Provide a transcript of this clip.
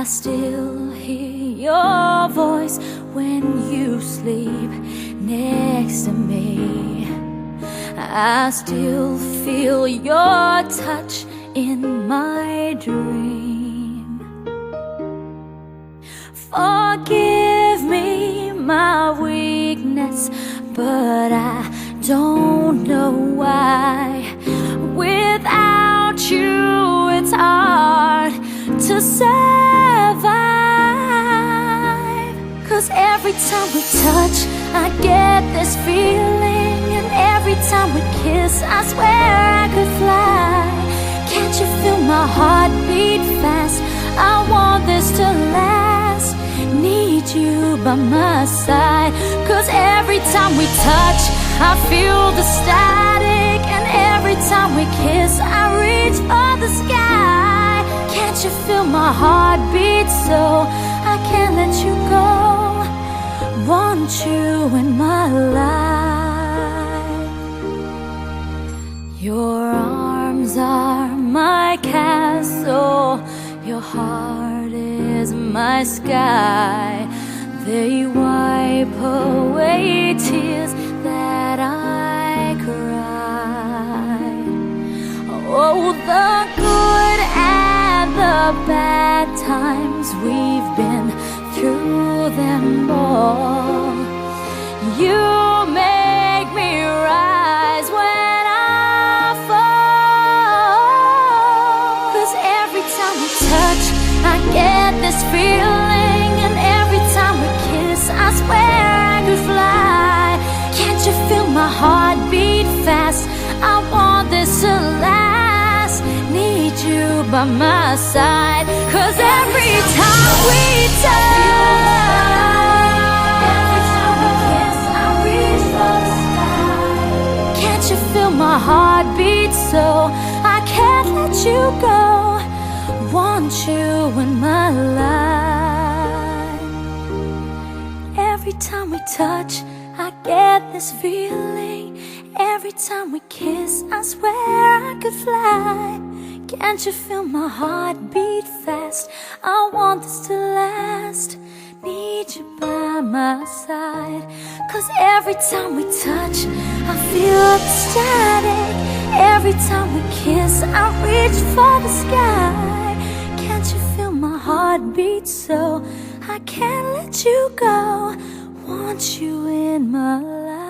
I still hear your voice when you sleep next to me. I still feel your touch in my dream. Forgive me my weakness, but I don't know why. Without you, it's hard to survive. 'Cause every time we touch, I get this feeling, and every time we kiss, I swear I could fly. Can't you feel my heart beat fast? I want this to last. Need you by my side. 'Cause every time we touch, I feel the static, and every time we kiss, I reach for the sky. Can't you feel my heart beat so I can't let you go? Want you in my life. Your arms are my castle, your heart is my sky. They wipe away tears that I cried. Oh, the good and the bad times, we've been through them all. You make me rise when I fall. 'Cause every time we touch, I get this feeling, and every time we kiss, I swear I could fly. Can't you feel my heart beat fast? I want this to last. Need you by my side. 'Cause every time we touch, every time we kiss, I reach for the sky. Can't you feel my heart beat so I can't let you go? Want you in my life. Every time we touch, I get this feeling. Every time we kiss, I swear I could fly. Can't you feel my heart beat fast? I want this to last. Need you by my side. 'Cause every time we touch, I feel the static. Every time we kiss, I reach for the sky. Can't you feel my heart beat so I can't let you go? Want you in my life.